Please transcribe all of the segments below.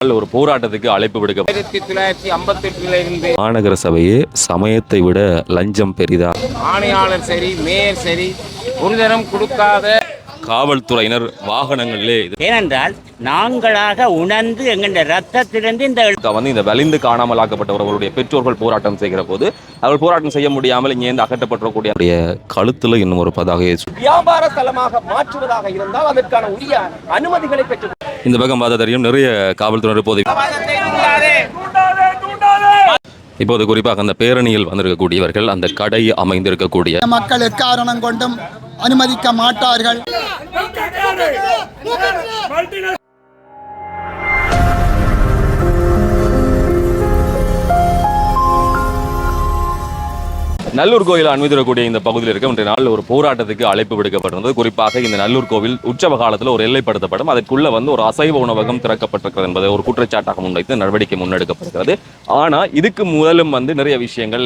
ஒரு போராட்டத்துக்கு அழைப்பு விடுக்க 1958 மாநகர சபையே சமயத்தை விட லஞ்சம் பெரிதா? ஆணையாளர் சரி, மேயர் சரி, ஒரு தரம் கொடுக்காத காவல்துறையினர் வாகனங்களிலே ஏனென்றால் நாங்களாக உணர்ந்து எங்கள் ரத்தத்திலிருந்து இந்த வலிந்து காணாமலாக்கப்பட்டவர்களுடைய பெற்றோர்கள் போராட்டம் செய்கிற போது அவர்கள் போராட்டம் செய்ய முடியாமல் இங்கே அகற்றப்படக்கூடிய கழுத்துல இன்னும் ஒரு பதாகையை வியாபார ஸ்தலமாக மாற்றுவதாக இருந்தால் அதற்கான உரிய அனுமதிகளை பெற்று இந்த பக்கம் பார்த்த தெரியும் நிறைய காவல்துறையினர் இப்போது குறிப்பாக அந்த பேரணியில் வந்திருக்கக்கூடியவர்கள் அந்த கடை அமைந்திருக்கக்கூடிய மக்கள் எக்காரணம் கொண்டும் அனுமதிக்க மாட்டார்கள். நல்லூர் கோயில் அனுமதிக்கக்கூடிய இந்த பகுதியில் இருக்க இன்றைய நாளில் ஒரு போராட்டத்துக்கு அழைப்பு விடுக்கப்பட்டிருந்தது. குறிப்பாக இந்த நல்லூர் கோவில் உற்சவ காலத்தில் ஒரு எல்லைப்படுத்தப்படும், அதற்குள்ள ஒரு அசைவ உணவகம் திறக்கப்பட்டிருக்கிறது என்பதை ஒரு குற்றச்சாட்டாக முன்வைத்து நடவடிக்கை முன்னெடுக்கப்படுகிறது. ஆனால் இதுக்கு முதலும் நிறைய விஷயங்கள்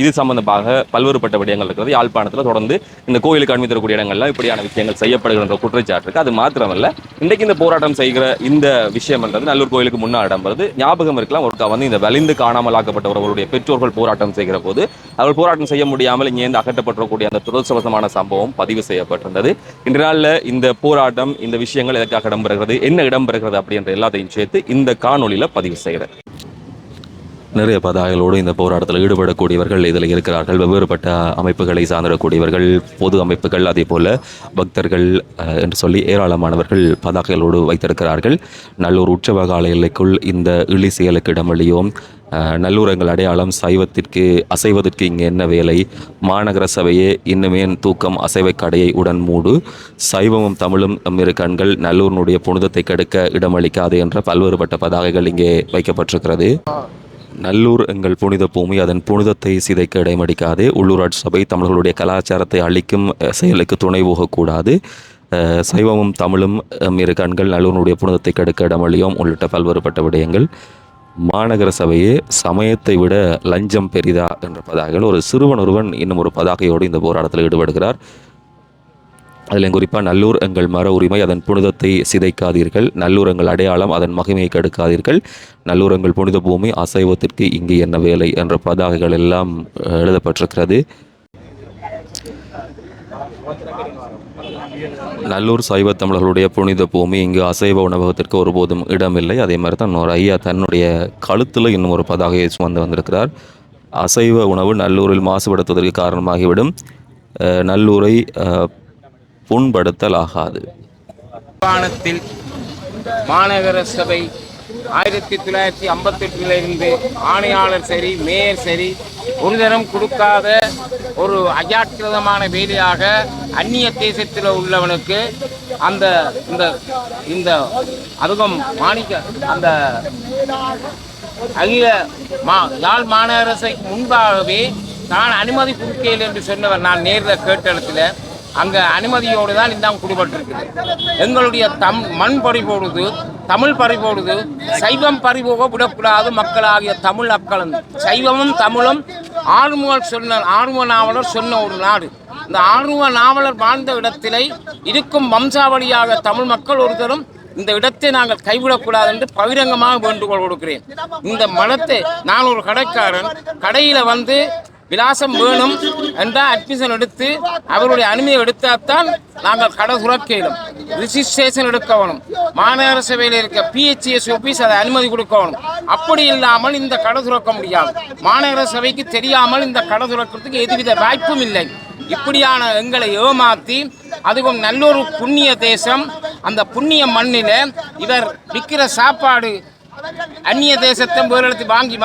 இது சம்பந்தமாக பல்வேறுபட்ட விடயங்கள் இருக்கிறது. யாழ்ப்பாணத்தில் தொடர்ந்து இந்த கோயிலுக்கு அனுமதிக்கக்கூடிய இடங்கள்லாம் இப்படியான விஷயங்கள் செய்யப்படுகின்ற குற்றச்சாட்டு இருக்கு. அது மாத்திரமல்ல, இன்றைக்கு இந்த போராட்டம் செய்கிற இந்த விஷயம் என்றது நல்லூர் கோயிலுக்கு முன்னால் இடம்பெறுது. ஞாபகம் இருக்கலாம், ஒரு இந்த வலிந்து காணாமலாக்கப்பட்டவர்களுடைய பெற்றோர்கள் போராட்டம் செய்கிற போது அவர்கள் போராட்டம் செய்ய முடியாமல் இங்கே அகற்றப்படக்கூடிய அந்த துரதிர்ஷ்டவசமான சம்பவம் பதிவு செய்யப்பட்டிருந்தது. இன்றைய நாளில் இந்த போராட்டம், இந்த விஷயங்கள் எதற்காக இடம்பெறுகிறது, என்ன இடம்பெறுகிறது அப்படின்ற எல்லாத்தையும் சேர்த்து இந்த காணொலியில் பதிவு செய்கிறேன். நிறைய பதாகைகளோடு இந்த போராட்டத்தில் ஈடுபடக்கூடியவர்கள் இதில் இருக்கிறார்கள். வெவ்வேறுபட்ட அமைப்புகளை சார்ந்திடக்கூடியவர்கள், பொது அமைப்புகள், அதே போல பக்தர்கள் என்று சொல்லி ஏராளமானவர்கள் பதாகைகளோடு வைத்திருக்கிறார்கள். நல்லூர் உற்சவ கால எல்லைக்குள் இந்த இழி செயலுக்கு இடமளியோம், நல்லூர் எங்கள் அடையாளம், சைவத்திற்கு அசைவதற்கு இங்கே என்ன வேலை, மாநகர சபையே இன்னுமேன் தூக்கம், அசைவை கடையை உடன் மூடு, சைவமும் தமிழும் இரு கண்கள், நல்லூரினுடைய புனிதத்தை கெடுக்க இடமளிக்காது என்ற பல்வேறுபட்ட பதாகைகள் இங்கே வைக்கப்பட்டிருக்கிறது. நல்லூர் எங்கள் புனித பூமி, அதன் புனிதத்தை சிதைக்க இடைமடிக்காது, உள்ளூராட்சி சபை தமிழர்களுடைய கலாச்சாரத்தை அழிக்கும் செயலுக்கு துணை போகக்கூடாது, சைவமும் தமிழும் இரு கண்கள், நல்லூரினுடைய புனிதத்தை கெடுக்க இடமளியோம் உள்ளிட்ட பல்வேறுபட்ட விடயங்கள். மாநகர சபையே சமயத்தை விட லஞ்சம் பெரிதா என்ற பதாகைகள். ஒரு சிறுவன் ஒருவன் இன்னும் ஒரு பதாகையோடு இந்த போராட்டத்தில் ஈடுபடுகிறார். அதில் குறிப்பாக நல்லூர் எங்கள் மர உரிமை, அதன் புனிதத்தை சிதைக்காதீர்கள், நல்லூர் எங்கள் அடையாளம், அதன் மகிமையை கெடுக்காதீர்கள், நல்லூர் எங்கள் புனித பூமி, அசைவத்திற்கு இங்கு என்ன வேலை என்ற பதாகைகள் எல்லாம் எழுதப்பட்டிருக்கிறது. நல்லூர் சைவ தமிழர்களுடைய புனித பூமி, இங்கு அசைவ உணவகத்திற்கு ஒருபோதும் இடமில்லை. அதே மாதிரி தான் ஒரு ஐயா தன்னுடைய கழுத்தில் இன்னும் ஒரு பதாகையை சுமந்து வந்திருக்கிறார். அசைவ உணவு நல்லூரில் மாசுபடுத்துவதற்கு காரணமாகிவிடும், நல்லூரை புண்படுத்தல் ஆகாது. மாநகர சபை 1958 ஆணையாளர் சரி, மேயர் சரி, ஒரு தரம் கொடுக்காத ஒரு அஜாக்கிரதமான வேலையாக அந்நிய தேசத்தில் உள்ளவனுக்கு அந்த இந்த அதுவும் மாணிக்க அந்த அகில யாழ் மாநகர சபைக்கு முன்பாகவே தான் அனுமதி கொடுக்கல என்று சொன்னவர் நான் நேரில் கேட்ட இடத்துல அங்கே அனுமதியோடு தான் இந்த குடிபட்டிருக்குது. எங்களுடைய மண் பறிபோடுது, தமிழ் பறிபோடுது, சைவம் பறிபோக விடக்கூடாது. மக்களாகிய தமிழ் மக்களும் சைவமும் தமிழும் ஆறுமுக நாவலர் சொன்ன ஒரு நாடு. இந்த ஆறுமுக நாவலர் வாழ்ந்த இடத்திலே இருக்கும் வம்சாவளியாக தமிழ் மக்கள் ஒருத்தரும் இந்த இடத்தை நாங்கள் கைவிடக்கூடாது என்று பகிரங்கமாக வேண்டுகோள் கொடுக்கிறேன். இந்த மனத்தை நான் ஒரு கடைக்காரன், கடையில் விலாசம் வேணும் என்றால் அட்மிஷன் எடுத்து அவருடைய அனுமதியை எடுத்தால்தான் நாங்கள் கடை துறக்கணும், ரிஜிஸ்ட்ரேஷன் எடுக்கணும், மாநகர சபையில் இருக்க பிஹெச்எஸ் ஆஃபீஸ் அதை அனுமதி கொடுக்கணும். அப்படி இல்லாமல் இந்த கடை துறக்க முடியாது. மாநகர சபைக்கு தெரியாமல் இந்த கடை துறக்கிறதுக்கு எதுவித வாய்ப்பும் இல்லை. இப்படியான எங்களை ஏமாற்றி, அதுவும் நல்லொரு புண்ணிய தேசம், அந்த புண்ணிய மண்ணில் இவர் விற்கிற சாப்பாடு அந்நிய தேசத்தை வேறு இடத்து வாங்கி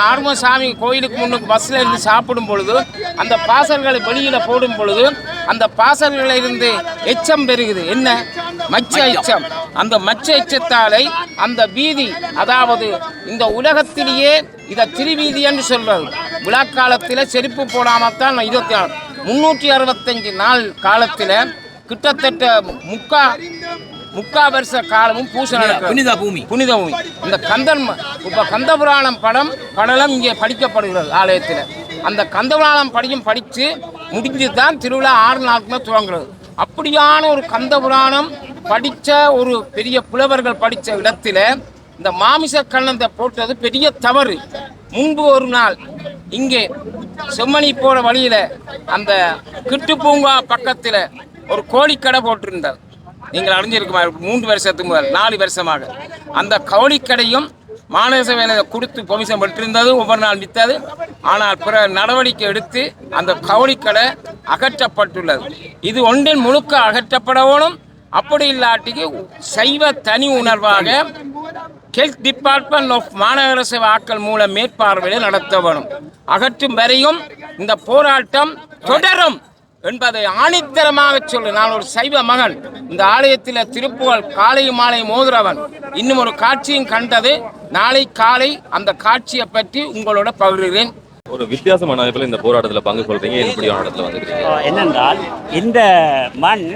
ஆறுமசாமி கோயிலுக்கு முன்னுக்கு பஸ்ஸில் இருந்து சாப்பிடும் பொழுது அந்த பாசல்களை வெளியில் போடும் பொழுது அந்த பாசல்களில் இருந்து எச்சம் பெருகுது. என்ன மச்ச எச்சம்? அந்த மச்ச எச்சத்தாலை அந்த வீதி, அதாவது இந்த உலகத்திலேயே இதை திருவீதி என்று சொல்றது. விழாக்காலத்தில் செருப்பு போடாமல் தான் 365 நாள் காலத்தில் கிட்டத்தட்ட முக்கா வருஷ காலமும் பூசை புனித பூமி. இந்த கந்தபுராணம் படலம் இங்கே படிக்கப்படுகிறது ஆலயத்தில். அந்த கந்தபுராணம் படித்து முடிஞ்சு தான் திருவிழா 6 நாட்கள் துவங்குறது. அப்படியான ஒரு கந்தபுராணம் படித்த ஒரு பெரிய புலவர்கள் படித்த இடத்துல இந்த மாமிச கண்ணத்தை போட்டது பெரிய தவறு. முன்பு ஒரு நாள் இங்கே செம்மணி போற வழியில அந்த கிட்டு பூங்கா பக்கத்தில் ஒரு கோழிக்கடை போட்டிருந்தார். நீங்கள் அறிஞ்சிருக்குமா? 3 வருஷத்துக்கு முதல் 4 வருஷமாக அந்த கோழிக்கடையும் மாநகர வேலையை கொடுத்து பொமிஷன் பெற்றிருந்தது, ஒவ்வொரு நாள் விற்றது. ஆனால் பிற நடவடிக்கை எடுத்து அந்த கோழிக்கடை அகற்றப்பட்டுள்ளது. இது ஒன்றின் முழுக்க அகற்றப்படவும், அப்படி இல்லாட்டிக்கு சைவ தனி உணர்வாக ஹெல்த் டிபார்ட்மெண்ட் ஆஃப் மாநகர சேவை ஆக்கள் மூலம் மேற்பார்வையை நடத்த வேணும். அகற்றும் வரையும் இந்த போராட்டம் தொடரும் என்பதை ஆணித்தரமாக சொல்லு. நான் ஒரு சைவ மகன், இந்த ஆலயத்தில் திருப்புகழ் காலையும் மாலை மோதுறவன். இன்னும் ஒரு காட்சியும் கண்டது. நாளை காலை அந்த காட்சியை பற்றி உங்களோட பகிர்கிறேன். ஒரு வித்தியாசமான அமைப்பில் இந்த போராட்டத்தில் பங்கு கொள்றீங்க, எப்படியான இடத்துல வந்துருக்கீங்க? என்னென்றால் இந்த மண்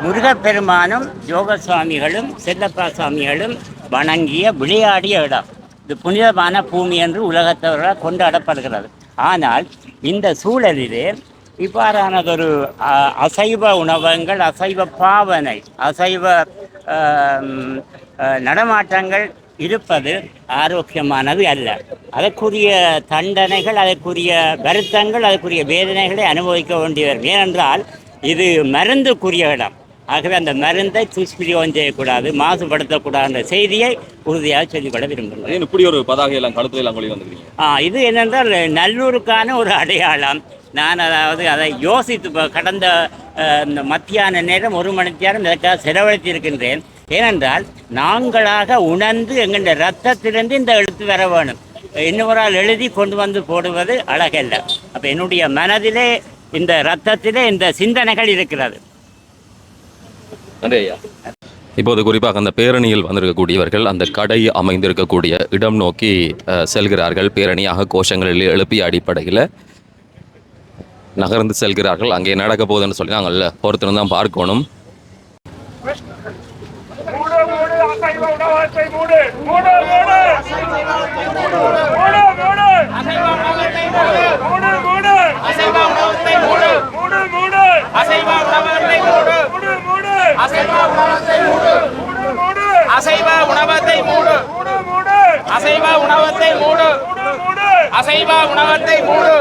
முருகப்பெருமானும் யோக சுவாமிகளும் செல்லப்பா சுவாமிகளும் வணங்கிய விளையாடிய இடம். இது புனிதமான பூமி என்று உலகத்தவர்களால் கொண்டாடப்படுகிறது. ஆனால் இந்த சூழலிலே இவ்வாறானதொரு அசைவ உணவகங்கள், அசைவ பாவனை, அசைவ நடமாட்டங்கள் இருப்பது ஆரோக்கியமானது அல்ல. அதற்குரிய தண்டனைகள், அதற்குரிய வருத்தங்கள், அதற்குரிய வேதனைகளை அனுபவிக்க வேண்டியவர். ஏனென்றால் இது மருந்துக்குரிய இடம். ஆகவே அந்த மருந்தை துஷ்பிரயோகம் செய்யக்கூடாது, மாசுபடுத்தக்கூடாது என்ற செய்தியை உறுதியாக சொல்லிக்கொள்ள விரும்புகிறேன். இப்படி ஒரு பதாகை எல்லாம் கழுத்துல எல்லாம் கொண்டு வந்துருக்கீங்க. இது என்னென்றால் நல்லூருக்கான ஒரு அடையாளம். நான் அதாவது அதை யோசித்து கடந்த இந்த மத்தியான நேரம் 1 மணி நேரம் இதற்காக செலவழித்திருக்கின்றேன். ஏனென்றால் நாங்களாக உணர்ந்து எங்களுடைய ரத்தத்திலிருந்து இந்த எழுத்து வர வேணும். இன்னொரு எழுதி கொண்டு வந்து போடுவது அழகல்ல. அப்போ என்னுடைய மனதிலே, இந்த ரத்தத்திலே இந்த சிந்தனைகள் இருக்கிறது. நன்றி ஐயா. இப்போது குறிப்பாக அந்த பேரணியில் வந்திருக்கக்கூடியவர்கள் அந்த கடை அமைந்திருக்கக்கூடிய இடம் நோக்கி செல்கிறார்கள். பேரணியாக கோஷங்களில் எழுப்பிய அடிப்படையில் நகர்ந்து செல்கிறார்கள். அங்கே நடக்க போகுதுன்னு சொல்லி நாங்கள் பொறுத்திருந்து தான் பார்க்கணும். அசைவ உணவத்தை மூடு, அசைவ உணவத்தை மூடு, அசைவ உணவத்தை மூடு.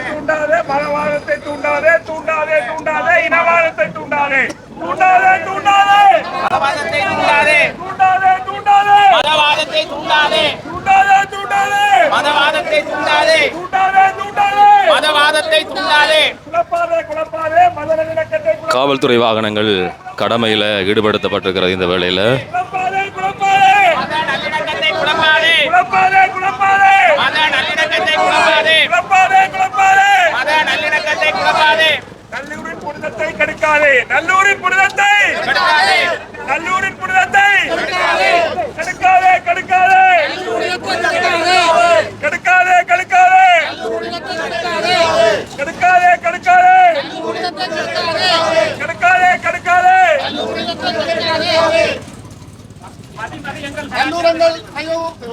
தூண்டாதே மதவாதத்தை, தூண்டாதே தூண்டாதே தூண்டாதே இனவாதத்தை, தூண்டாதே தூண்டாதே தூண்டாதே மதவாதத்தை தூண்டாதே, தூண்டாதே தூண்டாதே மதவாதத்தை தூண்டாதே, தூண்டாதே தூண்டாதே மதவாதத்தை தூண்டாதே, தூண்டாதே தூண்டாதே மதவாதத்தை தூண்டாதே. குழப்பாதே குழப்பாதே மத நல்லிணக்கத்தை காவல்துறை வாகனங்கள் கடமையில் ஈடுபடுத்தப்பட்டிருக்கிறது. இந்த வேளையில் குழப்பாதே குழப்பாதே மத நல்லிணக்கத்தை குழப்பாதே, குழப்பாதே குழப்பாதே மத நல்லிணக்கத்தை குழப்பாதே, குழப்பாதே குழப்பாதே மத நல்லிணக்கத்தை குழப்பாதே. நல்லூரின் புனிதத்தை கெடுக்காதே, நல்லூரின் புனிதத்தை கெடுக்காதே, நல்லூரின் புனிதத்தை கெடுக்காதே, கெடுக்காதே கெடுக்காதே கெடுக்காதே கெடுக்காதே கெடுக்காதே கெடுக்காதே கெடுக்காதே கெடுக்காதே நல்லூரங்கள்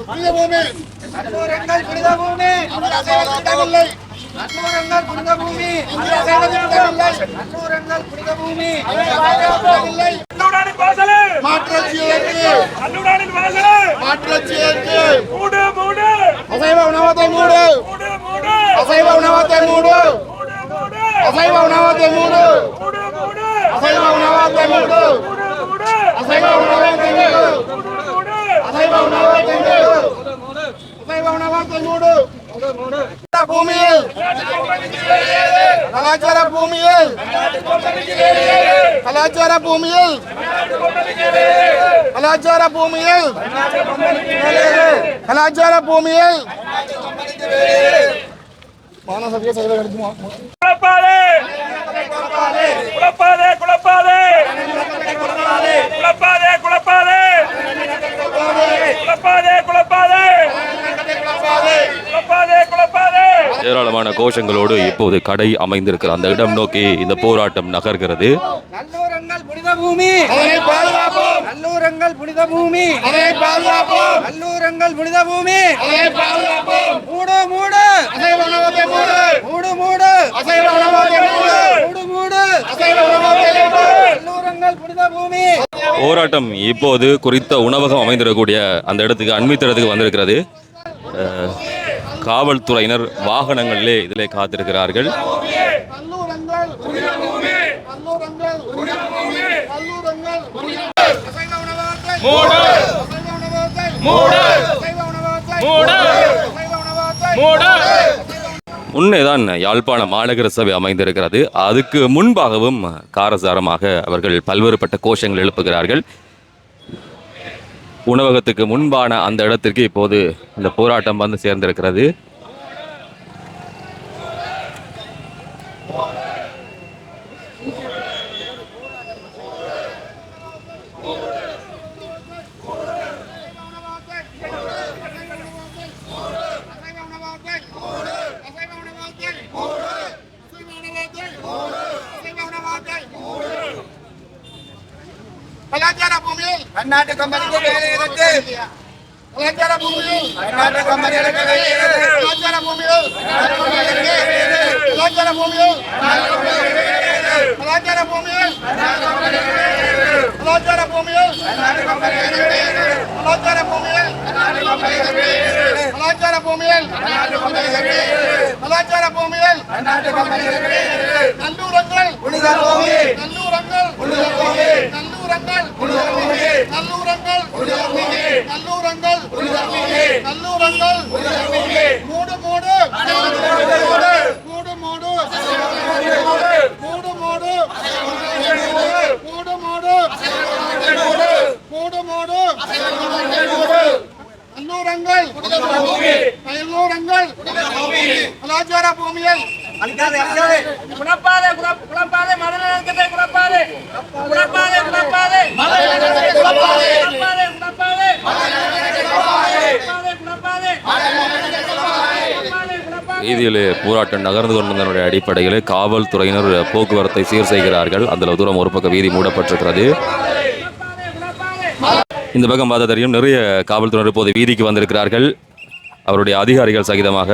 புனித பூமி, நல்லூரங்கள் புனித பூமி, நல்லூரங்கள் புனித பூமி, நல்லூரங்கள் புனித பூமி, நல்லூரானின் வாசலே மாற்றச்சியேற்கு, நல்லூரானின் வாசலே மாற்றச்சியேற்கு, மூடு மூடு அசைவ உணவத்தை மூடு, மூடு மூடு அசைவ உணவத்தை மூடு, மூடு மூடு அசைவ உணவத்தை மூடு, மூடு மூடு அசைவ உணவத்தை மூடு, மூடு மூடு அசைவ உணவத்தை மூடு, மூடு அசைவ உணவத்தை மூடு, அசைவ உணவத்தை மூடு. பூமியில் கலாச்சார பூமியில், கலாச்சார பூமியில், கலாச்சார பூமியில், கலாச்சார பூமியில் மானசபையை செய்ய கிடைக்குமா? குழப்பாதே குழப்பாதே குழப்பாதே குழப்பாதே குழப்பாதே குழப்பாதே குழப்பாதே குழப்பாதே குழப்பாதே. ஏராளமான கோஷங்களோடு இப்போது கடை அமைந்திருக்கிற அந்த இடம் நோக்கி இந்த போராட்டம் நகர்கிறது. நல்லூரங்கள் புனித பூமி, அதனை பாதுகாப்போம். நல்லூரங்கள் நல்லூரங்கள் புனித பூமி அதை பாதுகாப்போம். நல்லூரங்கள் புனித பூமி அதை பாதுகாப்போம். மூடு மூடு அசைவ உணவகத்தை மூடு. மூடு மூடு அசைவ உணவகத்தை மூடு. மூடு மூடு அசைவ உணவகத்தை மூடு. நல்லூரங்கள் புனித பூமி. போராட்டம் இப்போது குறித்த உணவகம் அமைந்திருக்கக்கூடிய அந்த இடத்துக்கு அண்மித்த இடத்துக்கு வந்திருக்கிறது. காவல்துறையினர் வாகனங்களிலே இதிலே காத்திருக்கிறார்கள். முன்னேதான் யாழ்ப்பாண மாநகர சபை அமைந்திருக்கிறது. அதுக்கு முன்பாகவும் காரசாரமாக அவர்கள் பல்வேறுபட்ட கோஷங்கள் எழுப்புகிறார்கள். உணவகத்துக்கு முன்பான அந்த இடத்திற்கு இப்போது இந்த போராட்டம் வந்து சேர்ந்திருக்கிறது. கர்நாடக கம்பெனிக்கு வேலை இருக்கு. கலாச்சார பூமியில் கர்நாடக கம்பெனிகளுக்கு வேலை இருக்கு. கலாச்சார பூமியில் கலாச்சார பூமியில் கலாச்சார பூமியில் கலாச்சார பூமியில் கலாச்சார பூமியில் கலாச்சார பூமியில் கலாச்சார பூமியில் நல்லூரங்கள் புனித பூமி. நல்லூரங்கள் புனித பூமி. நல்லூரங்கள் புனித பூமி. நல்லூரங்கள் புனித பூமி. நல்லூரங்கள் புனித பூமி. நல்லூரங்கள் புனித பூமி. மூடு மூடு மூடு மூடு மூடு மூடு மூடு மூடு மூடு மூடு நல்லூரங்கள் நல்லூரங்கள் கலாச்சார பூமியில் குழப்பாதே குழப்பாதே மதநலக்கத்தை குழப்பாதே குழப்பாதே குழப்பாதே மதநலக்கத்தை குழப்பாதே குழப்பாதே குழப்பாதே குழப்பாதே வீதியிலே போராட்டம் நகர்ந்து கொண்டதனுடைய அடிப்படையில் காவல்துறையினர் போக்குவரத்தை சீர் செய்கிறார்கள். அந்த தூரம் ஒரு பக்கம் வீதி மூடப்பட்டிருக்கிறது. இந்த பக்கம் பார்த்த தெரியும் நிறைய காவல்துறையினர் இப்போது வீதிக்கு வந்திருக்கிறார்கள். அவருடைய அதிகாரிகள் சகிதமாக.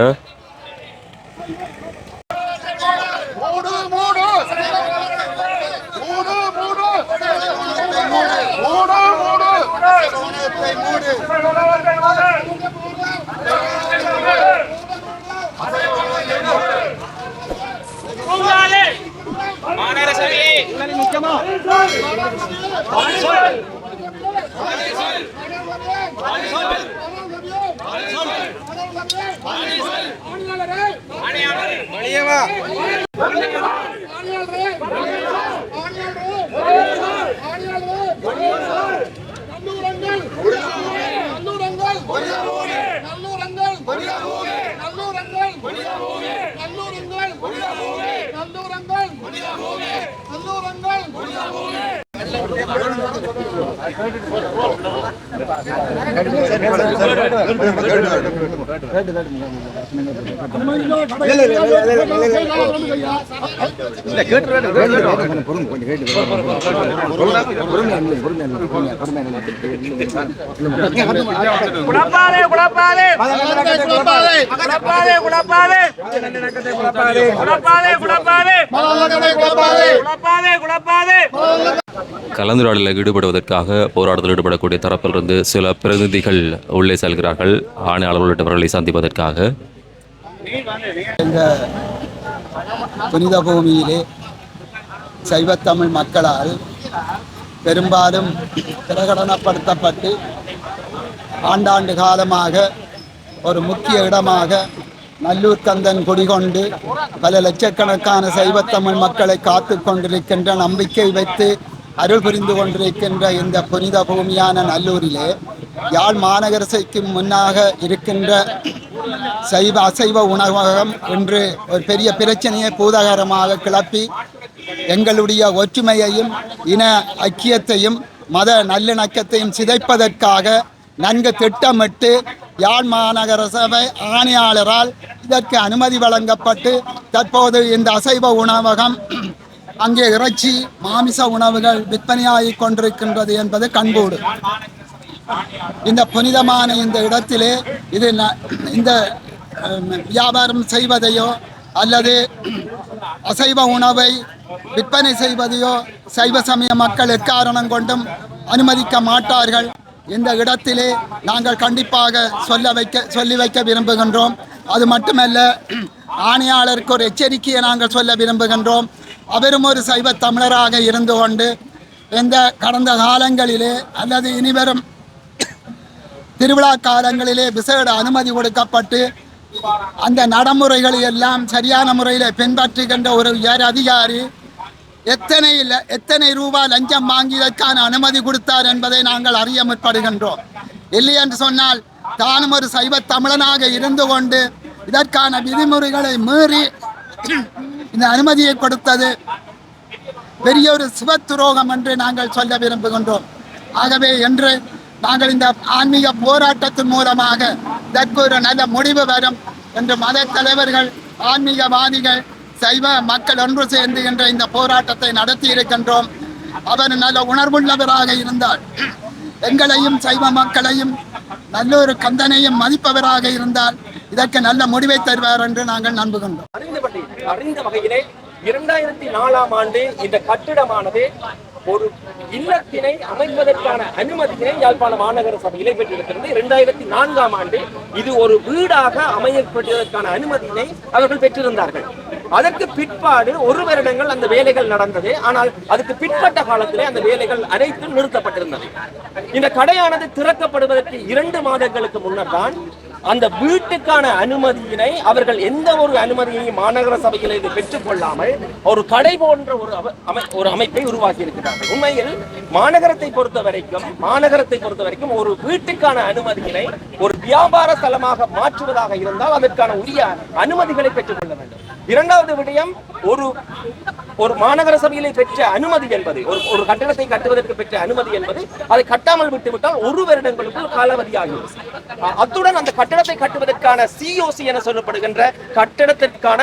கலந்துரையாடலில் ஈடுபடுவதற்காக போராட்டத்தில் ஈடுபடக்கூடிய தரப்பிலிருந்து சில பிரதிநிதிகள் உள்ளே செல்கிறார்கள். ஆணையாளர் உள்ளிட்டவர்களை சந்திப்பதற்காக. இந்த புனித பூமியிலே சைவத்தமிழ் மக்களால் பெரும்பாலும் பிரகடனப்படுத்தப்பட்டு ஆண்டாண்டு காலமாக ஒரு முக்கிய இடமாக நல்லூர் கந்தன் குடிகொண்டு பல லட்சக்கணக்கான சைவத்தமிழ் மக்களை காத்து கொண்டிருக்கின்ற, நம்பிக்கை வைத்து அருள் புரிந்து கொண்டிருக்கின்ற இந்த புனித பூமியான நல்லூரிலே யாழ் மாநகரசைக்கு முன்னாக இருக்கின்ற அசைவ உணவகம் என்று ஒரு பெரிய பிரச்சனையை பூதாகரமாக கிளப்பி எங்களுடைய ஒற்றுமையையும் இன ஐக்கியத்தையும் மத நல்லிணக்கத்தையும் சிதைப்பதற்காக நன்கு திட்டமிட்டு யாழ் மாநகர சபை ஆணையாளரால் இதற்கு அனுமதி வழங்கப்பட்டு தற்போது இந்த அசைவ உணவகம் அங்கே இறைச்சி மாமிச உணவுகள் விற்பனையாகிக் கொண்டிருக்கின்றது என்பது கண்கூடு. இந்த புனிதமான இந்த இடத்திலே இது இந்த வியாபாரம் செய்வதையோ அல்லது அசைவ உணவை விற்பனை செய்வதையோ சைவ சமய மக்கள் எக்காரணம் கொண்டும் அனுமதிக்க மாட்டார்கள். இந்த இடத்திலே நாங்கள் கண்டிப்பாக சொல்லி வைக்க விரும்புகின்றோம். அது மட்டுமல்ல, ஆணையாளருக்கு ஒரு எச்சரிக்கையை நாங்கள் சொல்ல விரும்புகின்றோம். அவரும் ஒரு சைவ தமிழராக இருந்து கொண்டு கடந்த காலங்களிலே அல்லது இனிவரும் திருவிழா காலங்களிலே விசேட அனுமதி கொடுக்கப்பட்டு அந்த நடைமுறைகளை எல்லாம் சரியான முறையில் பின்பற்றுகின்ற ஒரு உயர் அதிகாரி எத்தனை ரூபாய் லஞ்சம் வாங்கியதற்கான அனுமதி கொடுத்தார் என்பதை நாங்கள் அறிய முற்படுகின்றோம். இல்லை என்று சொன்னால் தானும் ஒரு சைவ தமிழனாக இருந்து கொண்டு இதற்கான விதிமுறைகளை மீறி இந்த அனுமதியை கொடுத்தது பெரிய ஒரு சிவத்துரோகம் என்று நாங்கள் சொல்ல விரும்புகின்றோம். ஆகவே என்று நாங்கள் இந்த ஆன்மீக போராட்டத்தின் மூலமாக இதற்கு ஒரு நல்ல முடிவு வரும் என்று மத தலைவர்கள், ஆன்மீகவாதிகள், சைவ மக்கள் ஒன்று சேர்ந்துகின்ற இந்த போராட்டத்தை நடத்தி இருக்கின்றோம். அவர் நல்ல உணர்வுள்ளவராக இருந்தால், எங்களையும் சைவ மக்களையும் நல்லொரு கந்தனையும் மதிப்பவராக இருந்தால் இதற்கு நல்ல முடிவை தருவார் என்று நாங்கள் நம்புகின்றோம். அறிந்த வகையிலே 2004ஆம் ஆண்டு இந்த கட்டிடமானது ஒரு இல்லத்தினை அமைப்பதற்கான அனுமதியினை யாழ்ப்பாண மாநகர சபையிலே பெற்றிருக்கிறது. 2004ஆம் ஆண்டு இது ஒரு வீடாக அமையப்பட்டதற்கான அனுமதியினை அவர்கள் பெற்றிருந்தார்கள். அதற்கு பிற்பாடு 1 வருடங்கள் அந்த வேலைகள் நடந்தது. ஆனால் அதுக்கு பிற்பட்ட காலத்திலே அந்த வேலைகள் அனைத்தும் நிறுத்தப்பட்டிருந்தது. இந்த கடையானது திறக்கப்படுவதற்கு 2 மாதங்களுக்கு முன்னர் தான் அந்த வீட்டுக்கான அனுமதியினை அவர்கள் எந்த ஒரு அனுமதியையும் மாநகர சபையில் இது பெற்றுக் கொள்ளாமல் ஒரு கடை போன்ற ஒரு அமைப்பை உருவாக்கி இருக்கிறார்கள். உண்மையில் மாநகரத்தை பொறுத்த வரைக்கும் ஒரு வீட்டுக்கான அனுமதியினை ஒரு வியாபார ஸ்தலமாக மாற்றுவதாக இருந்தால் அதற்கான உரிய அனுமதிகளை பெற்றுக் கொள்ள வேண்டும். 2வது விடயம், ஒரு மாநகர சபையிலே பெற்ற அனுமதி என்பது, ஒரு கட்டடத்தை கட்டுவதற்கு பெற்ற அனுமதி என்பது அதை கட்டாமல் விட்டுவிட்டால் 1 வருடங்களுக்கு காலாவதி ஆகும். அத்துடன் அந்த கட்டடத்தை கட்டுவதற்கான COC என சொல்லப்படுகின்ற கட்டடத்திற்கான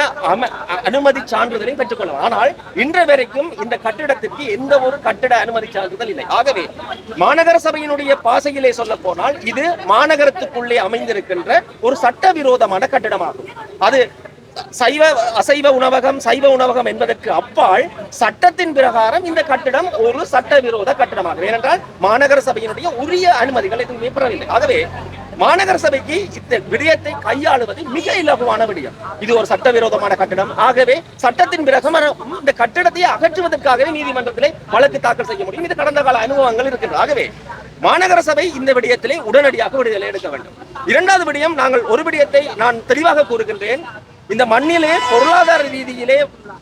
அனுமதி சான்றிதழை பெற்றுக் கொள்ளலாம். ஆனால் இன்று வரைக்கும் இந்த கட்டிடத்திற்கு எந்த ஒரு கட்டட அனுமதி சான்றிதழ் இல்லை. ஆகவே மாநகர சபையினுடைய பாசையிலே சொல்ல போனால் இது மாநகரத்துக்குள்ளே அமைந்திருக்கின்ற ஒரு சட்டவிரோதமான கட்டிடமாகும். அது அசைவ உணவகம் என்பதற்கு அப்பால் சட்டத்தின் பிரகாரம் இந்த கட்டிடம் ஒரு சட்டவிரோத கட்டிடமாகும். ஏனென்றால் மாநகர சபையினுடைய உரிய அனுமதிகள் எதுவுமே பெறவில்லை. ஆகவே மாநகர சபைக்கு இந்த விடயத்தை கையாளுவது மிக இலகுவான விடயம். இது ஒரு சட்டவிரோதமான கட்டிடம். ஆகவே சட்டத்தின் பிரகாரம் இந்த கட்டிடத்தை அகற்றுவதற்காகவே நீதிமன்றத்திலே வழக்கு தாக்கல் செய்ய முடியும். இது கடந்த கால அனுபவங்கள் இருக்கின்றது. ஆகவே மாநகர சபை இந்த விடயத்திலே உடனடியாக விடுதலை எடுக்க வேண்டும். 2வது விடயம், நாங்கள் ஒரு விடயத்தை நான் தெளிவாக கூறுகின்றேன். இந்த மண்ணிலே பொருளாதார ரீதியிலே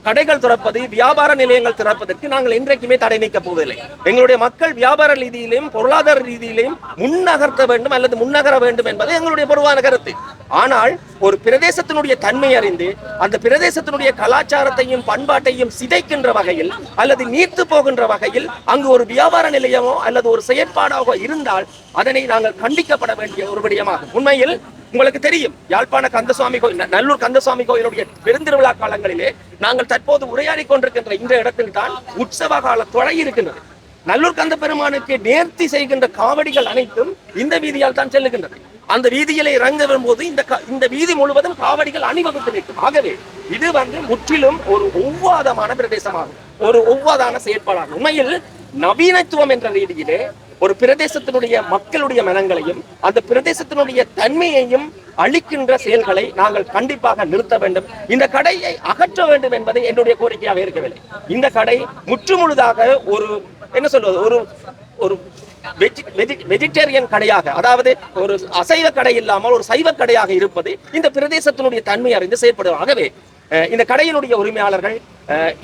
கடைகள் திறப்பது, வியாபார நிலையங்கள் திறப்பதற்கு நாங்கள் இன்றைக்குமே தடை நீக்கப் போவதில்லை. எங்களுடைய மக்கள் வியாபார ரீதியிலையும் பொருளாதார ரீதியிலையும் முன்னகர்த்த வேண்டும் அல்லது முன்னகர வேண்டும் என்பது எங்களுடைய பொதுவான கருத்து. ஆனால் ஒரு பிரதேசத்தினுடைய தன்மை அறிந்து அந்த பிரதேசத்தினுடைய கலாச்சாரத்தையும் பண்பாட்டையும் சிதைக்கின்ற வகையில் அல்லது நீர்த்து போகின்ற வகையில் அங்கு ஒரு வியாபார நிலையமோ அல்லது ஒரு செயற்பாடாக இருந்தால் அதனை நாங்கள் கண்டிக்கப்பட வேண்டிய ஒரு விடயமாகும். உண்மையில் உங்களுக்கு தெரியும், யாழ்ப்பாண கந்தசுவாமி கோயில், நல்லூர் கந்தசுவாமி கோயிலுடைய பெருந்திருவிழா காலங்களிலே நாங்கள் தற்போது உரையாடி கொண்டிருக்கின்ற இந்த இடத்தில் தான் உற்சவ கால தொடை இருக்கின்றது. நல்லூர் கந்த பெருமானுக்கு நேர்த்தி செய்கின்ற காவடிகள் அனைத்தும் இந்த வீதியால் தான் செல்லுகின்றது. அந்த வீதியிலே இறங்க வரும்போது இந்த வீதி முழுவதும் காவடிகள் அணிவகுத்து நிற்கும். ஆகவே இது முற்றிலும் ஒரு ஒவ்வாதமான பிரதேசமாகும், ஒரு ஒவ்வாதான செயற்பாடாகும். உண்மையில் நவீனத்துவம் என்ற ரீதியிலே ஒரு பிரதேசத்தினுடைய மக்களுடைய மனங்களையும் அந்த பிரதேசத்தினுடைய தன்மையையும் அளிக்கின்ற செயல்களை நாங்கள் கண்டிப்பாக நிறுத்த வேண்டும். இந்த கடையை அகற்ற வேண்டும் என்பதை என்னுடைய கோரிக்கையாக இருக்கவில்லை. இந்த கடை முற்றுமுழுதாக ஒரு என்ன சொல்வது, ஒரு வெஜிடேரியன் கடையாக, அதாவது ஒரு அசைவ கடை இல்லாமல் ஒரு சைவ கடையாக இருப்பது இந்த பிரதேசத்தினுடைய தன்மை அறிந்து செயற்படும். ஆகவே இந்த கடையினுடைய உரிமையாளர்கள்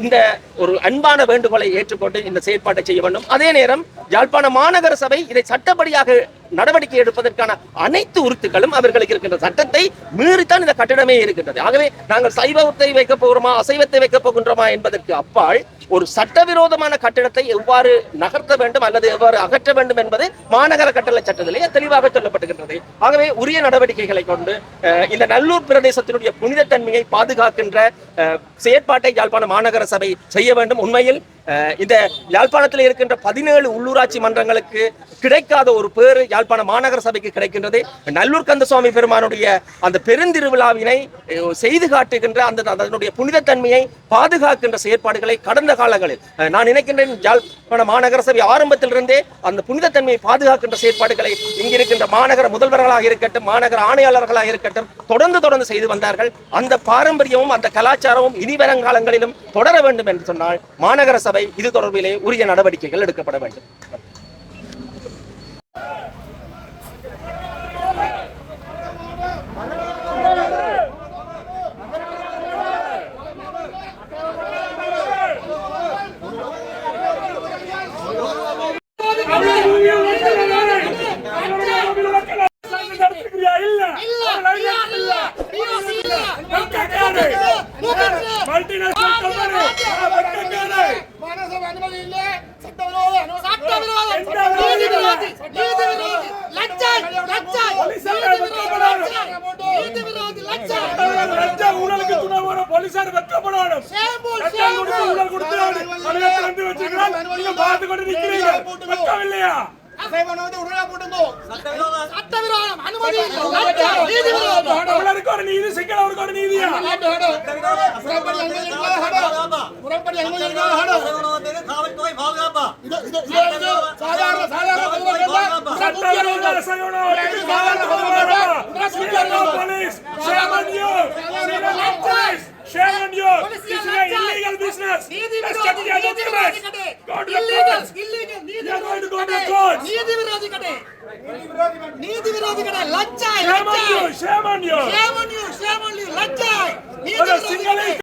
இந்த ஒரு அன்பான வேண்டுகோளை ஏற்றுக்கொண்டு இந்த செயற்பாட்டை செய்ய வேண்டும். அதே நேரம் யாழ்ப்பாண மாநகர சபை இதை சட்டப்படியாக நடவடிக்கை எடுப்பதற்கான அனைத்து உறுத்துக்களும் அவர்களுக்கு இருக்கின்ற சட்டத்தை மீறித்தான் இந்த கட்டிடமே இருக்கின்றது. ஆகவே நாங்கள் சைவத்தை வைக்கப் போகிறோமா அசைவத்தை வைக்கப் போகின்றோமா என்பதற்கு அப்பால் ஒரு சட்டவிரோதமான கட்டிடத்தை எவ்வாறு நகர்த்த வேண்டும் அல்லது எவ்வாறு அகற்ற வேண்டும் என்பது மாநகர கட்டளை சட்டத்திலேயே தெளிவாக சொல்லப்பட்டுகின்றது. ஆகவே உரிய நடவடிக்கைகளை கொண்டு இந்த நல்லூர் பிரதேசத்தினுடைய புனிதத்தன்மையை பாதுகாக்கின்ற செயற்பாட்டை யாழ்ப்பாண மாநகர சபை செய்ய வேண்டும். உண்மையில் இந்த யாழ்ப்பாணத்தில் இருக்கின்ற 17 உள்ளூராட்சி மன்றங்களுக்கு கிடைக்காத ஒரு பேரு யாழ்ப்பாண மாநகர சபைக்கு கிடைக்கின்றது. நல்லூர் கந்தசுவாமி பெருமானுடைய அந்த பெருந்திருவிழாவினை செய்து காட்டுகின்ற அதனுடைய புனிதத்தன்மையை பாதுகாக்கின்ற செயற்பாடுகளை கடந்த காலங்களில் நான் நினைக்கின்றேன் யாழ்ப்பாண மாநகர சபை ஆரம்பத்திலிருந்தே அந்த புனிதத்தன்மையை பாதுகாக்கின்ற செயற்பாடுகளை இங்கிருக்கின்ற மாநகர முதல்வர்களாக இருக்கட்டும், மாநகர ஆணையாளர்களாக இருக்கட்டும் தொடர்ந்து செய்து வந்தார்கள். அந்த பாரம்பரியமும் அந்த கலாச்சாரமும் இனி வருங்காலங்களிலும் தொடர வேண்டும் என்று சொன்னால் மாநகர சபை இது தொடர்பிலே உரிய நடவடிக்கைகள் எடுக்கப்பட வேண்டும். போலீசார் வெட்கப்படணும். வெட்கமில்லையா? தமிழருக்கு ஒரு நீதி, சிங்களவருக்கு ஒரு நீதியா? Shame on you! This is an illegal business. Let's check the documents. Go to the courts. You are going to go to the courts. Shame on you! Shame on you!